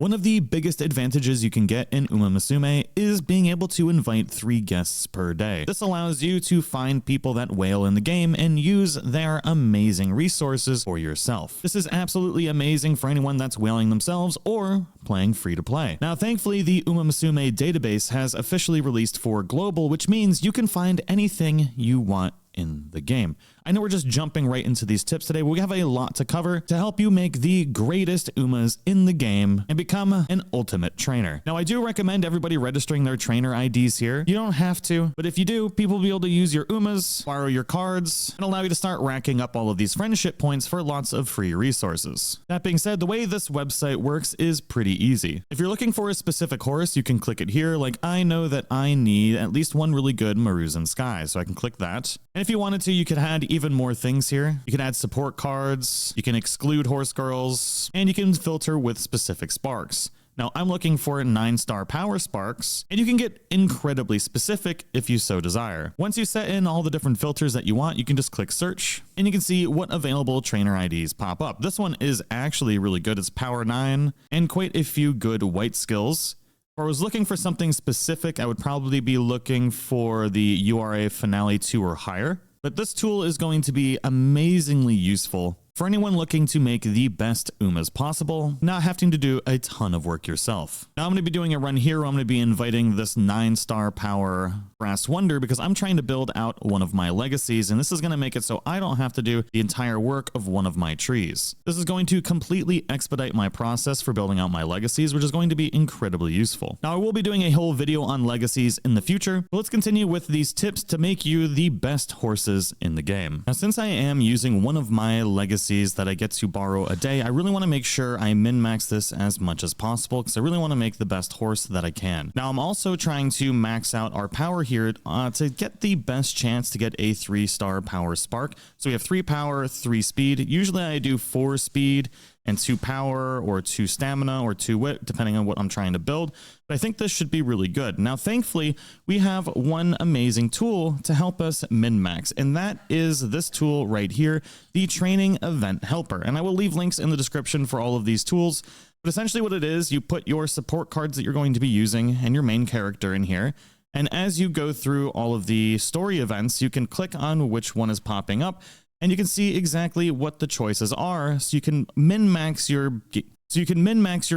One of the biggest advantages you can get in Umamusume is being able to invite 3 guests per day. This allows you to find people that whale in the game and use their amazing resources for yourself. This is absolutely amazing for anyone that's whaling themselves or playing free to play. Now, thankfully, the Umamusume database has officially released for global, which means you can find anything you want in the game. I know we're just jumping right into these tips today, but we have a lot to cover to help you make the greatest Umas in the game and become an ultimate trainer. Now, I do recommend everybody registering their trainer IDs here. You don't have to, but if you do, people will be able to use your Umas, borrow your cards, and allow you to start racking up all of these friendship points for lots of free resources. That being said, the way this website works is pretty easy. If you're looking for a specific horse, you can click it here. Like, I know that I need at least one really good Maruzen Sky, so I can click that. And if you wanted to, you could add even more things here. You can add support cards, you can exclude horse girls, and you can filter with specific sparks. Now, I'm looking for 9-star power sparks, and you can get incredibly specific if you so desire. Once you set in all the different filters that you want, you can just click search, and you can see what available trainer IDs pop up. This one is actually really good. It's power 9 and quite a few good white skills. If I was looking for something specific, I would probably be looking for the URA Finale 2 or higher. But this tool is going to be amazingly useful for anyone looking to make the best Umas possible, not having to do a ton of work yourself. Now, I'm going to be doing a run here where I'm going to be inviting this 9-star power Brass Wonder because I'm trying to build out one of my legacies, and this is going to make it so I don't have to do the entire work of one of my trees. This is going to completely expedite my process for building out my legacies, which is going to be incredibly useful. Now, I will be doing a whole video on legacies in the future, but let's continue with these tips to make you the best horses in the game. Now, since I am using one of my legacies that I get to borrow a day, I really want to make sure I min-max this as much as possible because I really want to make the best horse that I can. Now, I'm also trying to max out our power here to get the best chance to get a 3-star power spark. So we have 3 power, 3 speed. Usually I do 4 speed and 2 power or 2 stamina or 2 wit, depending on what I'm trying to build. But I think this should be really good. Now, thankfully, we have one amazing tool to help us min-max, and that is this tool right here, the Training Event Helper. And I will leave links in the description for all of these tools. But essentially what it is, you put your support cards that you're going to be using and your main character in here. And as you go through all of the story events, you can click on which one is popping up, and you can see exactly what the choices are, so you can min-max your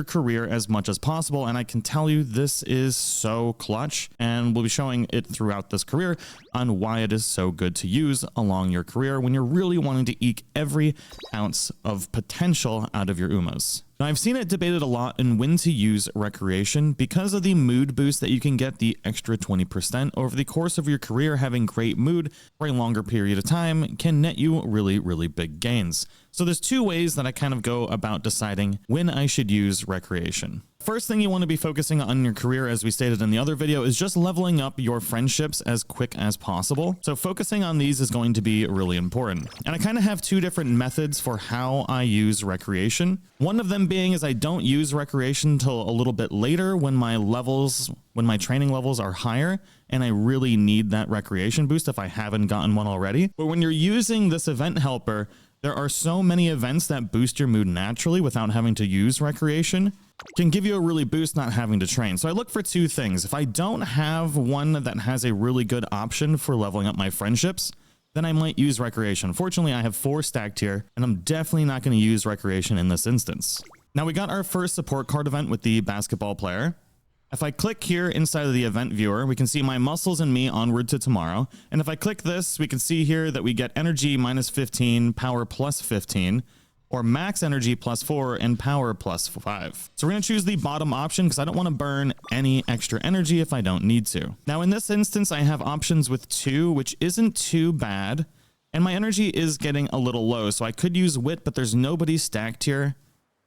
career as much as possible. And I can tell you this is so clutch, and we'll be showing it throughout this career on why it is so good to use along your career when you're really wanting to eke every ounce of potential out of your Umas. Now, I've seen it debated a lot in when to use recreation because of the mood boost that you can get, the extra 20% over the course of your career. Having great mood for a longer period of time can net you really, really big gains. So there's 2 ways that I kind of go about deciding when I should use recreation. First thing you want to be focusing on in your career, as we stated in the other video, is just leveling up your friendships as quick as possible. So focusing on these is going to be really important. And I kind of have 2 different methods for how I use recreation. One of them being is I don't use recreation until a little bit later when my training levels are higher and I really need that recreation boost if I haven't gotten one already. But when you're using this event helper, there are so many events that boost your mood naturally without having to use recreation. Can give you a really boost not having to train. So I look for 2 things. If I don't have one that has a really good option for leveling up my friendships, then I might use recreation. Fortunately, I have 4 stacked here, and I'm definitely not going to use recreation in this instance. Now, we got our first support card event with the basketball player. If I click here inside of the event viewer, we can see my muscles and me onward to tomorrow. And if I click this, we can see here that we get energy minus 15, power plus 15, or max energy plus 4 and power plus 5. So we're going to choose the bottom option because I don't want to burn any extra energy if I don't need to. Now, in this instance, I have options with 2, which isn't too bad. And my energy is getting a little low, so I could use wit, but there's nobody stacked here.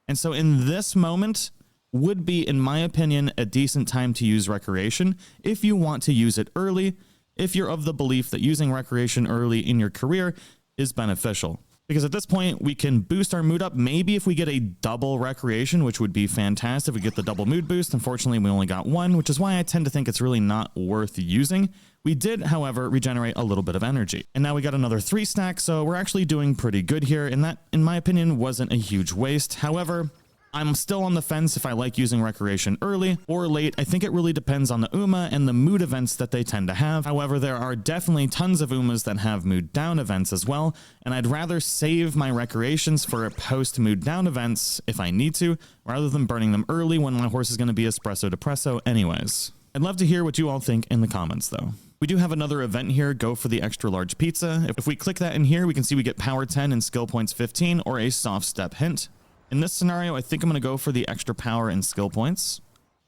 And so in this moment, would be, in my opinion, a decent time to use recreation if you want to use it early, if you're of the belief that using recreation early in your career is beneficial. Because at this point, we can boost our mood up. Maybe if we get a double recreation, which would be fantastic. We get the double mood boost. Unfortunately, we only got 1, which is why I tend to think it's really not worth using. We did, however, regenerate a little bit of energy. And now we got another 3 stack, so we're actually doing pretty good here. And that, in my opinion, wasn't a huge waste. However, I'm still on the fence if I like using recreation early or late. I think it really depends on the UMA and the mood events that they tend to have. However, there are definitely tons of UMAs that have mood down events as well, and I'd rather save my recreations for post mood down events if I need to, rather than burning them early when my horse is going to be espresso depresso anyways. I'd love to hear what you all think in the comments though. We do have another event here, go for the extra large pizza. If we click that in here, we can see we get power 10 and skill points 15 or a soft step hint. In this scenario, I think I'm going to go for the extra power and skill points.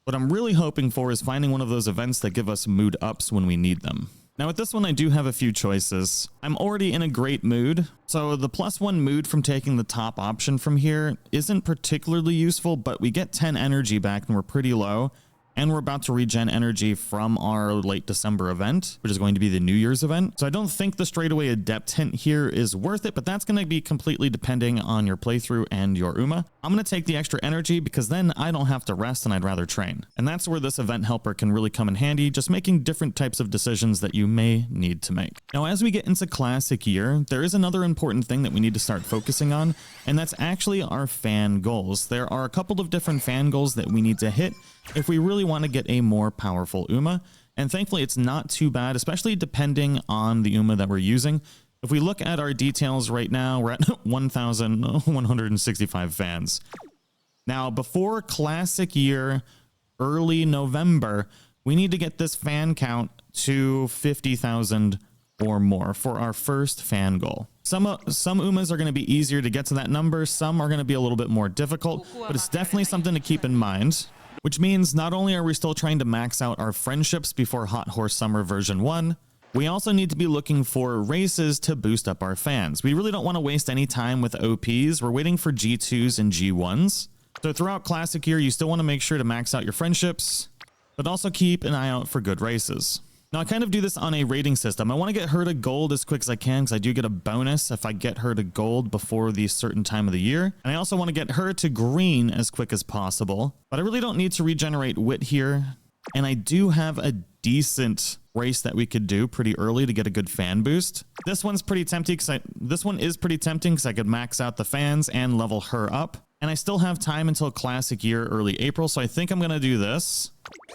What I'm really hoping for is finding one of those events that give us mood ups when we need them. Now with this one, I do have a few choices. I'm already in a great mood, so the +1 mood from taking the top option from here isn't particularly useful, but we get 10 energy back and we're pretty low. And we're about to regen energy from our late December event, which is going to be the New Year's event. So I don't think the straightaway adept hint here is worth it, but that's going to be completely depending on your playthrough and your UMA. I'm going to take the extra energy because then I don't have to rest and I'd rather train. And that's where this event helper can really come in handy, just making different types of decisions that you may need to make. Now, as we get into classic year, there is another important thing that we need to start focusing on, and that's actually our fan goals. There are a couple of different fan goals that we need to hit if we really want to get a more powerful UMA, and thankfully it's not too bad, especially depending on the UMA that we're using. If we look at our details right now, we're at 1,165 fans. Now, before classic year, early November, we need to get this fan count to 50,000 or more for our first fan goal. Some UMAs are going to be easier to get to that number, some are going to be a little bit more difficult, but it's definitely something to keep in mind. Which means not only are we still trying to max out our friendships before Hot Horse Summer version 1, we also need to be looking for races to boost up our fans. We really don't want to waste any time with OPs. We're waiting for G2s and G1s. So throughout classic year, you still want to make sure to max out your friendships, but also keep an eye out for good races. Now I kind of do this on a rating system. I want to get her to gold as quick as I can because I do get a bonus if I get her to gold before the certain time of the year. And I also want to get her to green as quick as possible, but I really don't need to regenerate wit here. And I do have a decent race that we could do pretty early to get a good fan boost. This one's pretty tempting because this one is pretty tempting because I could max out the fans and level her up. And I still have time until classic year, early April. So I think I'm going to do this.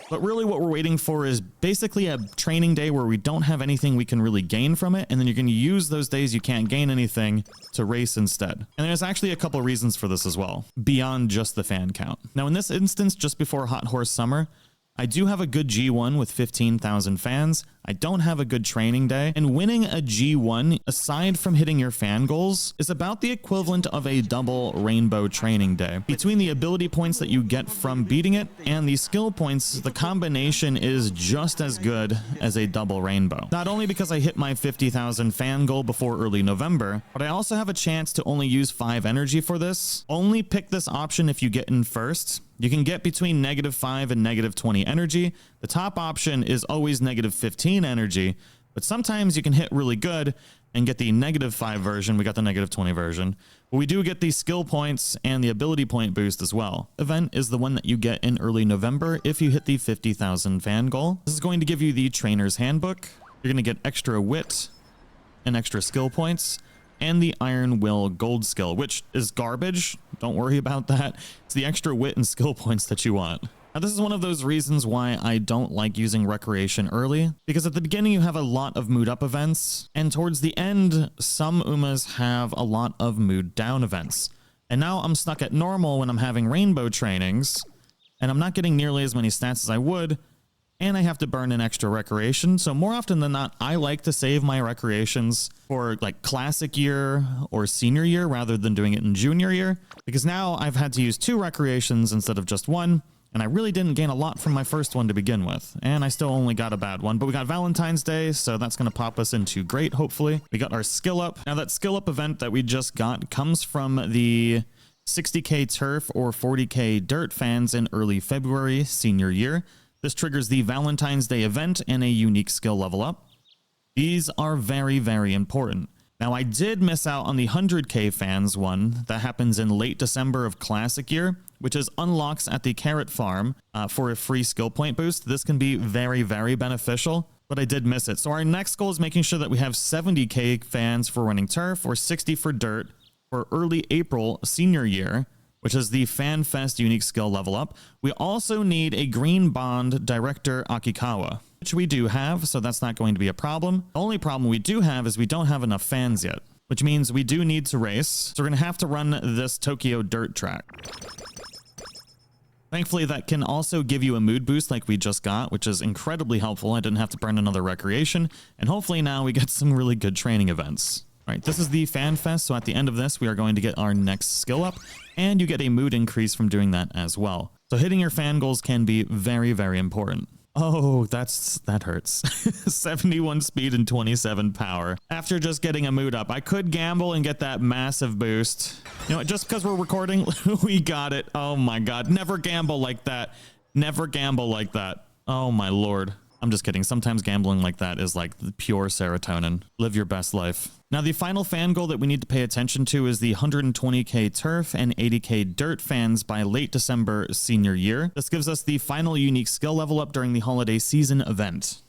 But really what we're waiting for is basically a training day where we don't have anything we can really gain from it. And then you're going to use those days you can't gain anything to race instead. And there's actually a couple reasons for this as well, beyond just the fan count. Now in this instance, just before Hot Horse Summer, I do have a good G1 with 15,000 fans. I don't have a good training day, and winning a G1, aside from hitting your fan goals, is about the equivalent of a double rainbow training day. Between the ability points that you get from beating it and the skill points, the combination is just as good as a double rainbow. Not only because I hit my 50,000 fan goal before early November, but I also have a chance to only use 5 energy for this. Only pick this option if you get in first. You can get between -5 and -20 energy. The top option is always -15 energy, but sometimes you can hit really good and get the -5 version. We got the -20 version, but we do get the skill points and the ability point boost as well. Event is the one that you get in early November if you hit the 50,000 fan goal. This is going to give you the trainer's handbook. You're going to get extra wit and extra skill points, and the Iron Will gold skill, which is garbage. Don't worry about that. It's the extra wit and skill points that you want. Now, this is one of those reasons why I don't like using recreation early, because at the beginning you have a lot of mood up events, and towards the end, some UMAs have a lot of mood down events. And now I'm stuck at normal when I'm having rainbow trainings, and I'm not getting nearly as many stats as I would, and I have to burn an extra recreation. So more often than not, I like to save my recreations for like classic year or senior year rather than doing it in junior year, because now I've had to use 2 recreations instead of just 1. And I really didn't gain a lot from my first one to begin with. And I still only got a bad one, but we got Valentine's Day, so that's going to pop us into great, hopefully. We got our skill up. Now that skill up event that we just got comes from the 60k turf or 40k dirt fans in early February, senior year. This triggers the Valentine's Day event and a unique skill level up. These are very, very important. Now, I did miss out on the 100k fans one that happens in late December of classic year, which is unlocks at the carrot farm for a free skill point boost. This can be very, very beneficial, but I did miss it. So our next goal is making sure that we have 70k fans for running turf or 60 for dirt for early April senior year. which is the FanFest unique skill level up. We also need a green bond Director Akikawa, which we do have, so that's not going to be a problem. The only problem we do have is we don't have enough fans yet, which means we do need to race. So we're going to have to run this Tokyo dirt track. Thankfully, that can also give you a mood boost like we just got, which is incredibly helpful. I didn't have to burn another recreation, and hopefully now we get some really good training events. All right, this is the Fan Fest, so at the end of this, we are going to get our next skill up, and you get a mood increase from doing that as well. So hitting your fan goals can be very, very important. Oh, that hurts. 71 speed and 27 power. After just getting a mood up, I could gamble and get that massive boost. You know what, just because we're recording, we got it. Oh my God, never gamble like that. Never gamble like that. Oh my Lord. I'm just kidding. Sometimes gambling like that is like pure serotonin. Live your best life. Now, the final fan goal that we need to pay attention to is the 120k turf and 80k dirt fans by late December senior year. This gives us the final unique skill level up during the holiday season event.